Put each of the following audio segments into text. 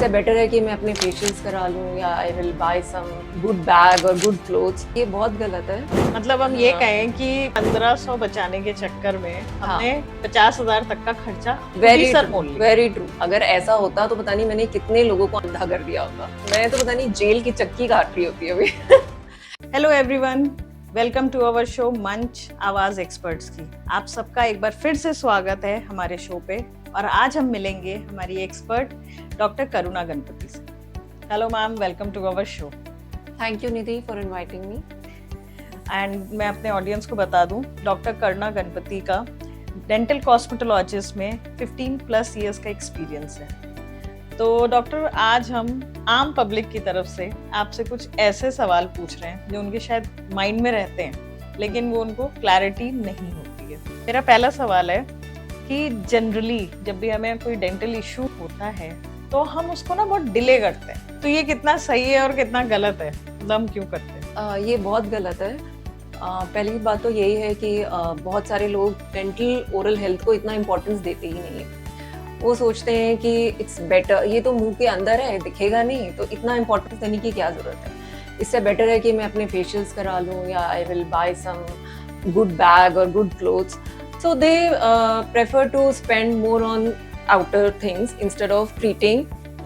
इससे बेटर है कि मैं अपने फेशियल्स करा लूँ या I will buy some good bag और गुड क्लोथ्स। ये बहुत गलत है। मतलब हम ये कहें कि 1500 बचाने के चक्कर में हमने 50,000 तक का खर्चा वेरी ट्रू। अगर ऐसा होता तो पता नहीं मैंने कितने लोगों को अंधा कर दिया होता। मैं तो पता नहीं जेल की चक्की काट रही होती अभी। Hello everyone, welcome to our show मंच आवाज एक्सपर्ट्स की। आप सबका एक बार फिर से स्वागत है हमारे शो पे और आज हम मिलेंगे हमारी एक्सपर्ट डॉक्टर करुणा गणपति से। Hello ma'am, welcome to our show. Thank you Nidhi for inviting me. And मैं अपने ऑडियंस को बता दूं, डॉक्टर करुणा गणपति का डेंटल कॉस्मेटोलॉजिस्ट में 15+ इयर्स का एक्सपीरियंस है। तो डॉक्टर, आज हम आम पब्लिक की तरफ से आपसे कुछ ऐसे सवाल पूछ रहे हैं जो उनके शायद माइंड में रहते हैं लेकिन वो उनको क्लैरिटी नहीं होती है। मेरा पहला सवाल है कि जनरली जब भी हमें कोई डेंटल इशू होता है तो हम उसको ना बहुत डिले करते हैं, तो ये कितना सही है और कितना गलत है, मतलब हम क्यों करते हैं? ये बहुत गलत है। पहली बात तो यही है कि बहुत सारे लोग डेंटल ओरल हेल्थ को इतना इम्पोर्टेंस देते ही नहीं है। वो सोचते हैं कि इट्स बेटर, ये तो मुंह के अंदर है, दिखेगा नहीं, तो इतना इम्पोर्टेंस देने की क्या जरूरत है। इससे बेटर है कि मैं अपने फेशियल्स करा लूँ या I will buy some good bag और good clothes. So they prefer to spend more on outer things instead of treating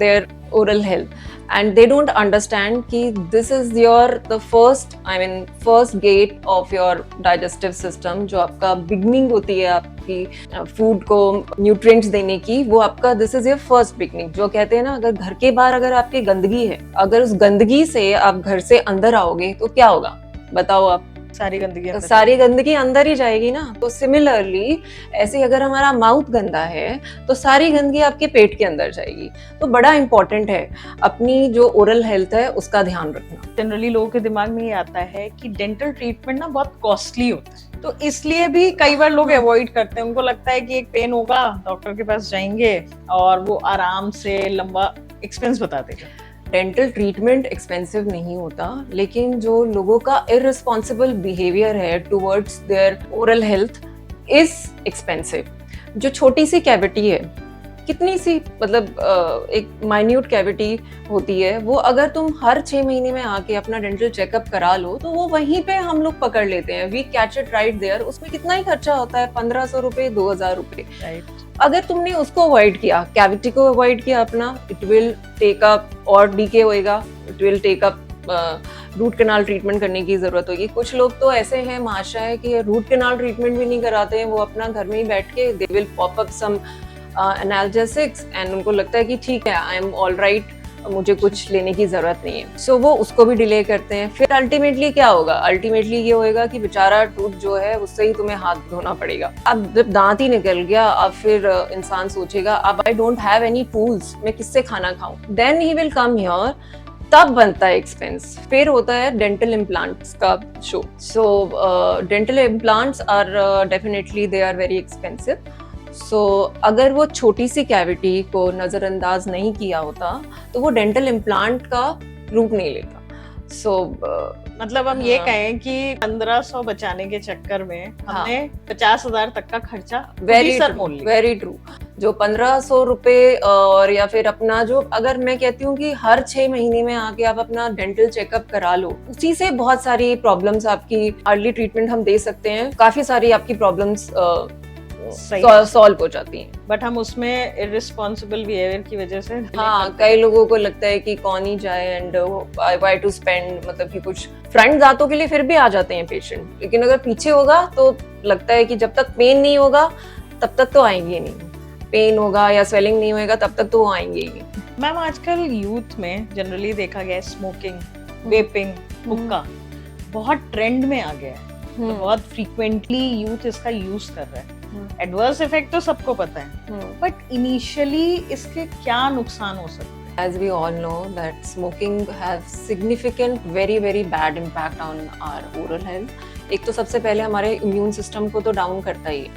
their oral health, and they don't understand ki this is the first gate of your digestive system, जो आपका beginning होती है आपकी food को nutrients देने की, वो आपका this is your first beginning। जो कहते हैं ना, अगर घर के बाहर अगर आपकी गंदगी है, अगर उस गंदगी से आप घर से अंदर आओगे तो क्या होगा बताओ आप? सारी गंदगी अंदर ही जाएगी ना। तो सिमिलरली ऐसे अगर हमारा माउथ गंदा है तो सारी गंदगी आपके पेट के अंदर जाएगी। तो बड़ा इंपॉर्टेंट है अपनी जो ओरल हेल्थ है उसका ध्यान रखना। जनरली लोगों के दिमाग में ये आता है कि डेंटल ट्रीटमेंट ना बहुत कॉस्टली होता है, तो इसलिए भी कई बार लोग अवॉइड करते हैं। उनको लगता है कि एक पेन होगा, डॉक्टर के पास जाएंगे और वो आराम से लंबा एक्सपेंस बता देगा। डेंटल ट्रीटमेंट एक्सपेंसिव नहीं होता, लेकिन जो लोगों का इररिस्पॉन्सिबल बिहेवियर है towards their oral health is expensive. जो छोटी सी कैविटी है, कितनी सी, मतलब एक माइन्यूट कैविटी होती है, वो अगर तुम हर 6 महीने में आके अपना डेंटल चेकअप करा लो तो वो वहीं पे हम लोग पकड़ लेते हैं। We catch it right there. उसमें कितना ही खर्चा होता है, 1500 रुपए, 2000 रुपए। अगर तुमने उसको अवॉइड किया, कैविटी को अवॉइड किया अपना, इट विल टेक अप और डीके होएगा, it will take up root canal treatment करने की जरूरत होगी। कुछ लोग तो ऐसे हैं माशाल्लाह कि रूट कैनाल ट्रीटमेंट भी नहीं कराते हैं, वो अपना घर में ही बैठ के they will pop up some analgesics and उनको लगता है कि ठीक है, आई एम ऑल राइट, मुझे कुछ लेने की जरूरत नहीं है। सो वो उसको भी डिले करते हैं। फिर अल्टीमेटली क्या होगा? अल्टीमेटली ये होएगा कि बेचारा टूथ जो है उससे ही तुम्हें हाथ धोना पड़ेगा। अब जब दांत ही निकल गया, अब फिर इंसान सोचेगा अब I don't have any tools, मैं किससे खाना खाऊं? Then he will come here, तब बनता है एक्सपेंस। फिर होता है डेंटल इम्प्लांट्स का show. So dental implants are definitely they are very expensive. सो अगर वो छोटी सी कैविटी को नज़रअंदाज नहीं किया होता तो वो डेंटल इम्प्लांट का रूप नहीं लेता। मतलब हम ये कहें कि 1500 बचाने के चक्कर में हमने 50,000 तक का खर्चा वेरी ट्रू। जो 1500 रुपए और या फिर अपना जो, अगर मैं कहती हूँ कि हर 6 महीने में आके आप अपना डेंटल चेकअप करा लो, उसी से बहुत सारी प्रॉब्लम्स आपकी अर्ली ट्रीटमेंट हम दे सकते हैं। काफी सारी आपकी प्रॉब्लम्स सॉल्व हो जाती हैं। बट हम उसमें इररिस्पॉन्सिबल बिहेवियर की वजह से कई लोगों को लगता है कि कौन ही जाए एंड व्हाई टू स्पेंड, मतलब कि कुछ फ्रंट दांतों के लिए फिर भी आ जाते हैं पेशेंट, लेकिन अगर पीछे होगा तो लगता है कि जब तक पेन नहीं होगा तब तक तो आएंगे नहीं, पेन होगा या स्वेलिंग नहीं होगा तब तक तो आएंगे ही नहीं। मैम, आजकल यूथ में जनरली देखा गया है स्मोकिंग, वेपिंग, हुक्का बहुत ट्रेंड में आ गया है। तो बहुत फ्रीक्वेंटली यूथ इसका यूज कर रहा है। एडवर्स इफेक्ट तो सबको पता है, बट इनिशियली इसके क्या नुकसान हो सकते हैं? As we all know that smoking has significant very bad impact on our oral health। एक तो सबसे पहले हमारे इम्यून सिस्टम को तो डाउन करता ही है,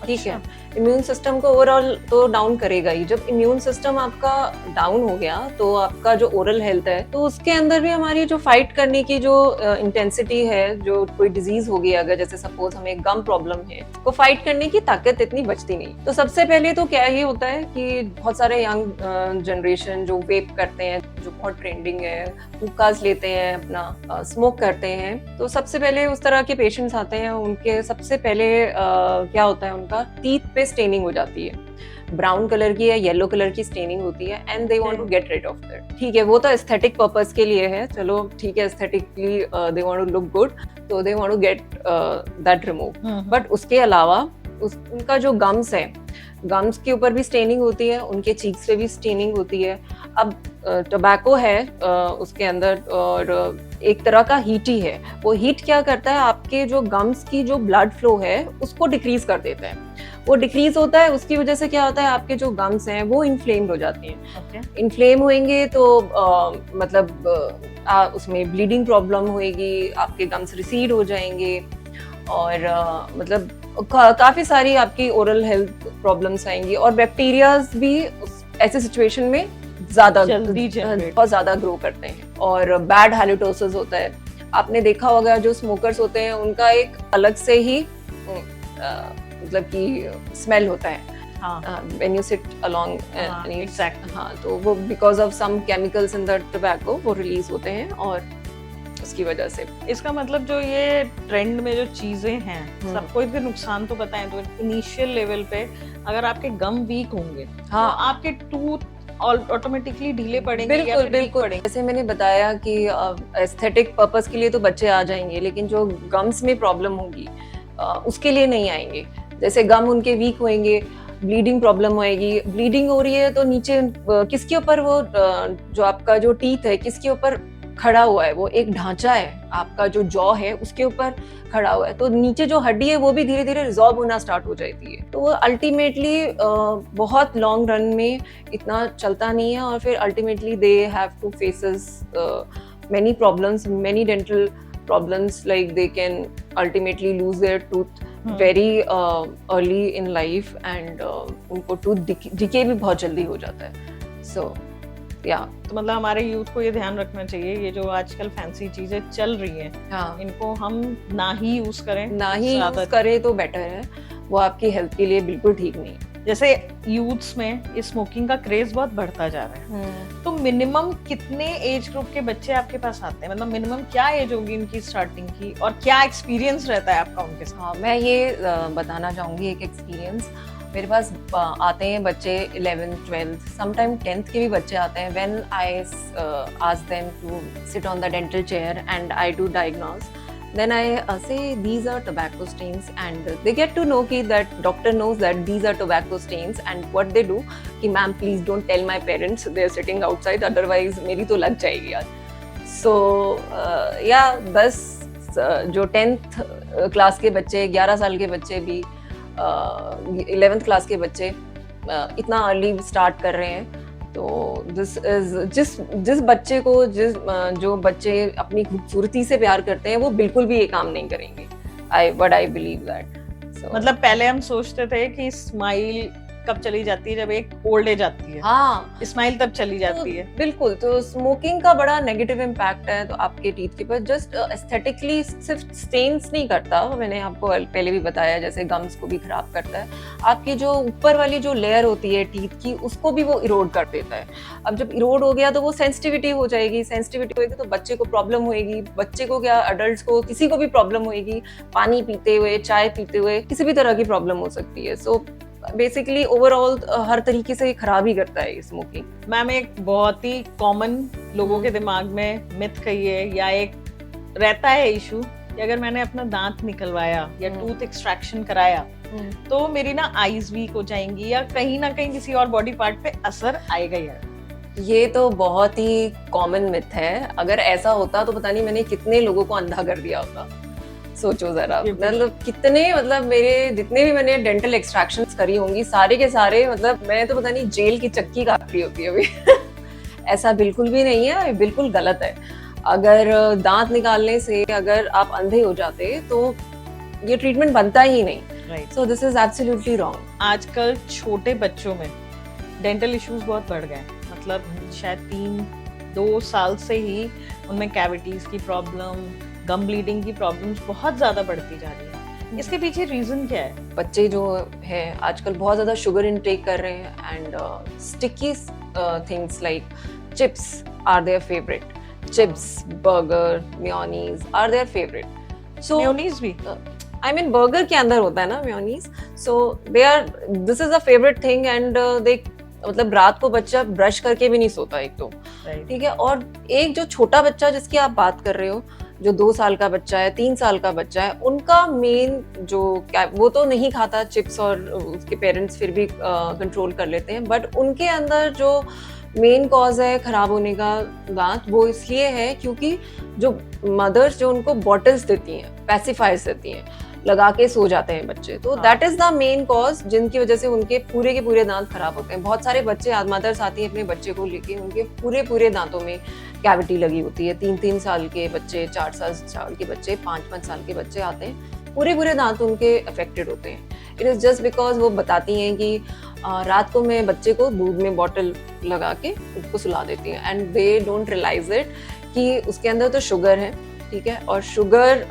ठीक है। इम्यून सिस्टम को ओवरऑल तो डाउन करेगा ही। जब इम्यून सिस्टम आपका डाउन हो गया तो आपका जो ओरल हेल्थ है, तो उसके अंदर भी हमारी जो फाइट करने की जो इंटेंसिटी है, जो कोई डिजीज हो गई अगर जैसे सपोज हमें गम प्रॉब्लम है, को फाइट करने की ताकत इतनी बचती नहीं। तो सबसे पहले तो क्या ये होता है कि बहुत सारे यंग जनरेशन जो वेप करते हैं, जो बहुत ट्रेंडिंग है, हुक्कास लेते हैं, अपना स्मोक करते हैं, तो सबसे पहले उस तरह के पेशेंट्स आते हैं, उनके सबसे पहले क्या होता है, उनका टीथ पे स्टेनिंग हो जाती है, ब्राउन कलर की या येलो कलर की स्टेनिंग होती है, and they want to get rid of that. ठीक है, वो तो एस्थेटिक पर्पस के लिए है, चलो ठीक है, aesthetically they want to look good, तो they want to get that remove. But उसके अलावा उनका जो गम्स है, गम्स के ऊपर भी स्टेनिंग होती है, उनके चीक्स पे भी स्टेनिंग होती है। अब टोबैको है उसके अंदर, और एक तरह का हीट ही है। वो हीट क्या करता है, आपके जो गम्स की जो ब्लड फ्लो है उसको डिक्रीज कर देता है। वो डिक्रीज होता है, उसकी वजह से क्या होता है, आपके जो गम्स हैं वो इन्फ्लेम्ड हो जाते हैं। इन्फ्लेम होंगे तो मतलब उसमें ब्लीडिंग प्रॉब्लम होएगी, आपके गम्स रिसीड हो जाएंगे, और मतलब काफी सारी आपकी ओरल हेल्थ प्रॉब्लम्स आएंगी, और बैक्टीरियाज भी ऐसे सिचुएशन में बहुत ज्यादा ग्रो करते हैं, और बैड हैलिटोसिस होता है। आपने देखा होगा जो स्मोकर्स होते हैं उनका एक अलग से ही मतलब कि स्मेल होता है when you sit along exactly. हाँ, तो वो because of some chemicals in the tobacco वो रिलीज होते हैं, और उसकी वजह से। इसका मतलब जो ये ट्रेंड में जो चीजें हैं, सबको इसके नुकसान तो बताएं, तो इनिशियल लेवल पे अगर आपके गम वीक होंगे, हाँ, तो आपके टूथ ऑटोमेटिकली ढीले पड़ेंगे। बिल्कुल बिल्कुल, जैसे मैंने बताया कि एस्थेटिक पर्पस के लिए तो बच्चे आ जाएंगे, लेकिन जो गम्स में प्रॉब्लम होगी उसके लिए नहीं आएंगे। जैसे गम उनके वीक होंगे, ब्लीडिंग प्रॉब्लम होएगी, ब्लीडिंग हो रही है तो नीचे किसके ऊपर वो जो आपका जो टीथ है किसके ऊपर खड़ा हुआ है, वो एक ढांचा है, आपका जो जॉ है उसके ऊपर खड़ा हुआ है, तो नीचे जो हड्डी है वो भी धीरे धीरे रिजॉल्व होना स्टार्ट हो जाती है। तो वो अल्टीमेटली बहुत लॉन्ग रन में इतना चलता नहीं है, और फिर ultimately they have to faces many problems, many dental problems, like they can ultimately lose their tooth very early in life, and उनको tooth decay भी बहुत जल्दी हो जाता है। So yeah, तो मतलब हमारे यूथ को ये ध्यान रखना चाहिए, ये जो आजकल फैंसी चीजें चल रही हैं, हाँ, इनको हम ना ही यूज करें, ना ही यूज करें तो बेटर है, वो आपकी हेल्थ के लिए बिल्कुल ठीक नहीं। जैसे यूथ्स में इस स्मोकिंग का क्रेज बहुत बढ़ता जा रहा है, तो मिनिमम कितने एज ग्रुप के बच्चे आपके पास आते हैं, मतलब मिनिमम क्या एज होगी इनकी स्टार्टिंग की, और क्या एक्सपीरियंस रहता है आपका उनके साथ? हाँ, मैं ये बताना चाहूंगी एक एक्सपीरियंस। मेरे पास आते हैं बच्चे 11th 12th, समटाइम 10th के भी बच्चे आते हैं। When I ask them to sit on the dental chair and I do diagnose, then I say these are tobacco stains, and they get to know कि that doctor knows that these are tobacco stains, and what they do कि ma'am please don't tell my parents, they are sitting outside, otherwise मेरी तो लग जाएगी यार। So yeah, बस जो 10th class के बच्चे, 11 साल के बच्चे भी, 11th क्लास के बच्चे इतना अर्ली स्टार्ट कर रहे हैं, तो दिस इज जिस बच्चे को जो बच्चे अपनी खूबसूरती से प्यार करते हैं वो बिल्कुल भी ये काम नहीं करेंगे। I believe that. मतलब पहले हम सोचते थे कि स्माइल कब चली जाती है, जब एक ओल्ड एज आती है, हाँ, स्माइल तब चली जाती है। बिल्कुल, तो स्मोकिंग का बड़ा नेगेटिव इम्पैक्ट है तो आपके टीथ के ऊपर। जस्ट एस्थेटिकली सिर्फ स्टेन्स नहीं करता, मैंने आपको पहले भी बताया, जैसे गम्स को भी खराब करता है, आपकी जो ऊपर वाली जो लेयर होती है टीथ की उसको भी वो इरोड कर देता है। अब जब इरोड हो गया तो वो सेंसिटिविटी हो जाएगी, सेंसिटिविटी होगी तो बच्चे को प्रॉब्लम होएगी, बच्चे को क्या, अडल्ट को, किसी को भी प्रॉब्लम होएगी, पानी पीते हुए, चाय पीते हुए, किसी भी तरह की प्रॉब्लम हो सकती है। सो बेसिकली ओवरऑल हर तरीके से खराब ही करता है स्मोकिंग। मैम, एक बहुत ही कॉमन लोगों के दिमाग में मिथ कहिए या एक रहता है इशू कि अगर मैंने अपना दांत निकलवाया या टूथ एक्सट्रैक्शन कराया तो मेरी ना आईज वीक हो जाएंगी या कहीं ना कहीं किसी और बॉडी पार्ट पे असर आएगा यार। ये तो बहुत ही कॉमन मिथ है। अगर ऐसा होता तो पता नहीं मैंने कितने लोगों को अंधा कर दिया होता। सोचो जरा, मतलब कितने, मतलब मेरे जितने भी मैंने डेंटल एक्सट्रैक्शंस करी होंगी सारे के सारे, मतलब मैं तो पता नहीं जेल की चक्की काट रही होती है अभी। ऐसा बिल्कुल भी नहीं है, बिल्कुल गलत है। अगर दांत निकालने से अगर आप अंधे हो जाते तो ये ट्रीटमेंट बनता ही नहीं। Right. So this is absolutely wrong. आजकल छोटे बच्चों में डेंटल इश्यूज बहुत बढ़ गए हैं, मतलब शायद 2 साल से ही उनमें कैविटीज की प्रॉब्लम, गम ब्लीडिंग की प्रॉब्लम्स बहुत ज्यादा बढ़ती जा रही है। इसके पीछे रीजन क्या है? बच्चे जो है आजकल बहुत ज़्यादा शुगर इनटेक कर रहे हैं and sticky things like chips are their favourite. Chips, burger, mayonnaise are their favorite. So mayonnaise भी I mean burger के अंदर होता है ना mayonnaise. So this is a favorite thing and they मतलब रात को बच्चा ब्रश करके भी नहीं सोता एक तो, ठीक है. और एक जो छोटा बच्चा जिसकी आप बात कर रहे हो, जो 2 साल का बच्चा है, 3 साल का बच्चा है, उनका मेन जो वो तो नहीं खाता चिप्स और उसके पेरेंट्स फिर भी कंट्रोल कर लेते हैं, बट उनके अंदर जो मेन कॉज है खराब होने का दांत, वो इसलिए है क्योंकि जो मदर्स जो उनको बॉटल्स देती हैं, पैसिफायर्स देती हैं, लगा के सो जाते हैं बच्चे, तो that is the main cause जिनकी वजह से उनके पूरे के पूरे दांत खराब होते हैं. बहुत सारे बच्चे मदर्स आती हैं अपने बच्चे को लेके, उनके पूरे दांतों में कैविटी लगी होती है. 3 साल के बच्चे, 4 साल के बच्चे, 5 साल के बच्चे आते हैं, पूरे दांत उनके अफेक्टेड होते हैं. इट इज जस्ट बिकॉज वो बताती हैं कि रात को मैं बच्चे को दूध में बॉटल लगा के उसको सुला देती हूँ and they don't realise it कि उसके अंदर तो शुगर है, ठीक है. और शुगर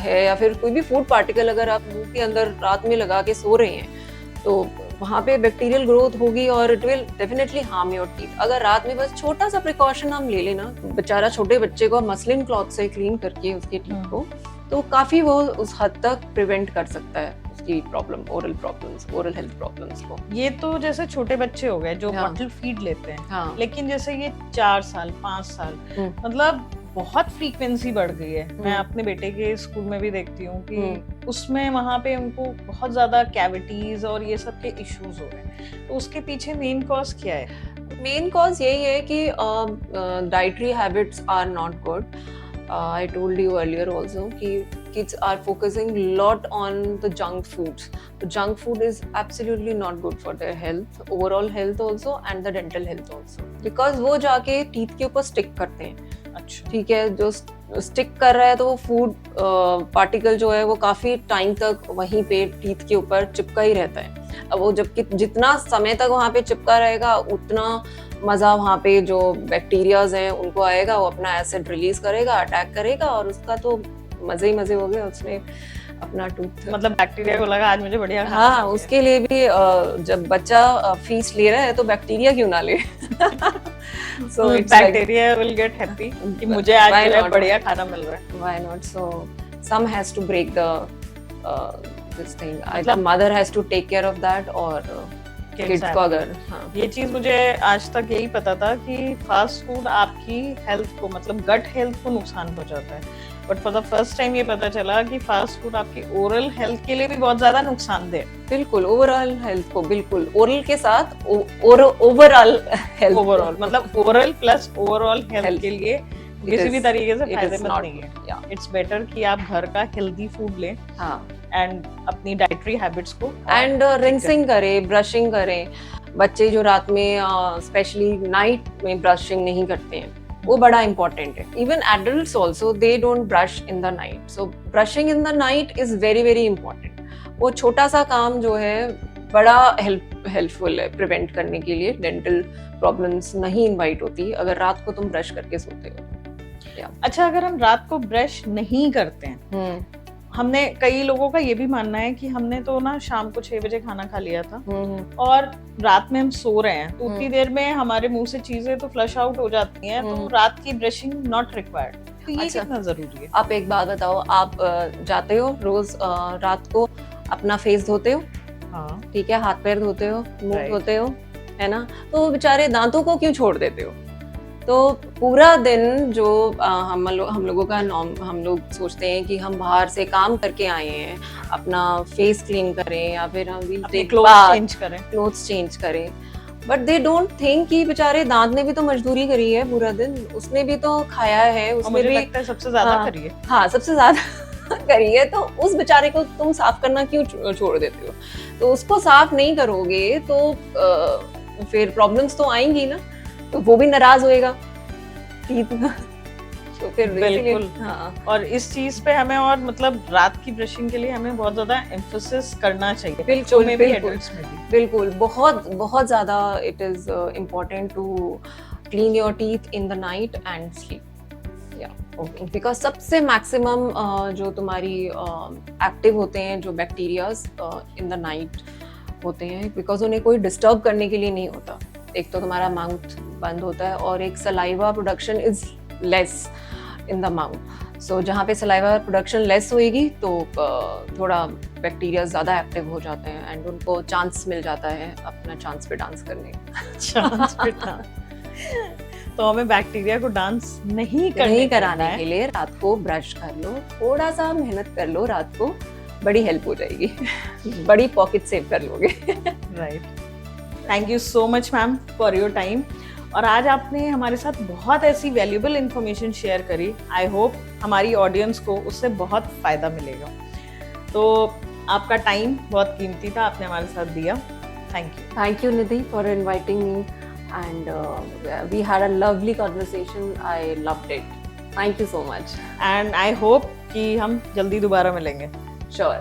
है या फिर कोई भी फूड पार्टिकल अगर आप मुंह के अंदर रात में लगा के सो रहे हैं तो वहाँ पे बैक्टीरियल ग्रोथ होगी और it will definitely harm your teeth. अगर रात में बस छोटा सा प्रिकॉशन हम ले लेना, बेचारा छोटे बच्चे को मसलिन क्लॉथ से क्लीन करके उसके टीथ को, तो काफी वो उस हद तक प्रिवेंट कर सकता है उसकी प्रॉब्लम, ओरल हेल्थ प्रॉब्लम्स को. ये तो जैसे छोटे बच्चे हो गए जो बॉटल फीड लेते हैं, लेकिन जैसे ये 4 साल 5 साल मतलब बहुत फ्रीक्वेंसी बढ़ गई है. मैं अपने बेटे के स्कूल में भी देखती हूँ कि उसमें वहाँ पे उनको बहुत ज्यादा कैविटीज और ये सब के इश्यूज हो रहे हैं. तो उसके पीछे मेन कॉज क्या है? मेन कॉज यही है कि dietary habits are not good. I told you earlier also कि kids are focusing a lot on the junk foods. The junk food is absolutely not good for their health, overall health also and the dental health also. Because वो जाके teeth के ऊपर stick करते हैं. अच्छा, ठीक है, जो स्टिक कर रहा है तो वो फूड पार्टिकल जो है वो काफी टाइम तक वहीं पे टीथ के ऊपर चिपका ही रहता है. अब वो जबकि जितना समय तक वहाँ पे चिपका रहेगा उतना मजा वहाँ पे जो बैक्टीरियाज हैं उनको आएगा, वो अपना एसिड रिलीज करेगा, अटैक करेगा और उसका तो मजे ही मजे हो गए. उसने अपना टूथ मतलब बैक्टीरिया को लगा आज मुझे बढ़िया खाना. हाँ, उसके लिए भी जब बच्चा फीस ले रहा है तो बैक्टीरिया क्यों ना ले. So bacteria will get happy कि मुझे आज बढ़िया खाना मिल रहा है. Why not? So some has to break the this thing. Either mother has to take care of that or kids को अगर. हाँ. ये चीज मुझे आज तक यही पता था कि फास्ट फूड आपकी हेल्थ को मतलब गट हेल्थ को नुकसान पहुंचाता है, but for the first time ये पता चला कि फास्ट फूड आपकी ओरल हेल्थ के लिए भी बहुत ज्यादा नुकसानदेह. बिल्कुल, ओवरऑल हेल्थ को, बिल्कुल ओरल के साथ ओवरऑल हेल्थ, ओवरऑल मतलब ओरल प्लस ओवरऑल हेल्थ के लिए किसी भी तरीके से फायदेमंद नहीं है. इट्स बेटर कि आप घर का हेल्दी फूड लें एंड अपनी डाइटरी हैबिट्स को एंड रिंसिंग करें, ब्रशिंग करें. बच्चे जो रात में स्पेशली नाइट में ब्रशिंग नहीं करते हैं वो बड़ा इंपॉर्टेंट है. Even adults also they don't brush in the night. So brushing in the night is very very important. वो छोटा सा काम जो है बड़ा हेल्पफुल है प्रिवेंट करने के लिए. डेंटल प्रॉब्लम्स नहीं इनवाइट होती अगर रात को तुम ब्रश करके सोते हो. अच्छा, अगर हम रात को ब्रश नहीं करते हैं, हमने कई लोगों का ये भी मानना है कि हमने तो ना शाम को 6 बजे खाना खा लिया था और रात में हम सो रहे हैं तो उतनी देर में हमारे मुंह से चीजें तो फ्लश आउट हो जाती हैं, तो रात की ब्रशिंग नॉट रिक्वायर्ड. तो ये कितना जरूरी है? आप एक बात बताओ, आप जाते हो रोज रात को अपना फेस धोते हो, ठीक है, हाथ पैर धोते हो, मुंह धोते हो, है ना, तो बेचारे दांतों को क्यों छोड़ देते हो? तो पूरा दिन जो हम लोगों का हम लोग सोचते हैं कि हम बाहर से काम करके आए हैं, अपना फेस क्लीन करें या फिर हम क्लोथ्स चेंज करें, बट दे डोंट थिंक कि बेचारे दांत ने भी तो मजदूरी करी है पूरा दिन, उसने भी तो खाया है, उसने भी लगता है सबसे ज्यादा करी है. हाँ, सबसे ज्यादा करी है. तो उस बेचारे को तुम साफ करना क्यों छोड़ देते हो? तो उसको साफ नहीं करोगे तो फिर प्रॉब्लम्स तो आएंगी ना, तो वो भी नाराज होएगा. तो फिर बिल्कुल। हाँ और इस चीज पे हमें और मतलब रात की ब्रशिंग के लिए हमें बहुत ज्यादा एम्फोसिस करना चाहिए, बच्चों बिल्कुल में भी बिल्कुल एडल्ट्स में भी। बिल्कुल, बहुत बहुत ज़्यादा it is important to clean your teeth in the night and sleep, okay. Because सबसे मैक्सिमम जो तुम्हारी एक्टिव होते हैं जो बैक्टीरियाज इन द नाइट होते हैं, बिकॉज उन्हें कोई डिस्टर्ब करने के लिए नहीं होता। एक तो तुम्हारा माउथ बंद होता है और एक saliva production is less in the mouth. So जहाँ पे सलाइवा प्रोडक्शन लेस होएगी तो थोड़ा बैक्टीरिया ज़्यादा एक्टिव हो जाते हैं एंड उनको चांस मिल जाता है अपना चांस पे डांस करने का। चांस बेटा। तो हमें बैक्टीरिया को डांस नहीं कराने के लिए रात को ब्रश कर लो, थोड़ा सा मेहनत कर लो रात को, बड़ी हेल्प हो जाएगी। बड़ी पॉकेट सेव कर लोगे। Right. Thank you so much ma'am for your time. और आज आपने हमारे साथ बहुत ऐसी वैल्यूएबल इंफॉर्मेशन शेयर करी। आई होप हमारी ऑडियंस को उससे बहुत फ़ायदा मिलेगा। तो आपका टाइम बहुत कीमती था, आपने हमारे साथ दिया। Thank you Nidhi for inviting me and we had a lovely conversation. I loved it. Thank you so much. And I hope कि हम जल्दी दोबारा मिलेंगे। Sure.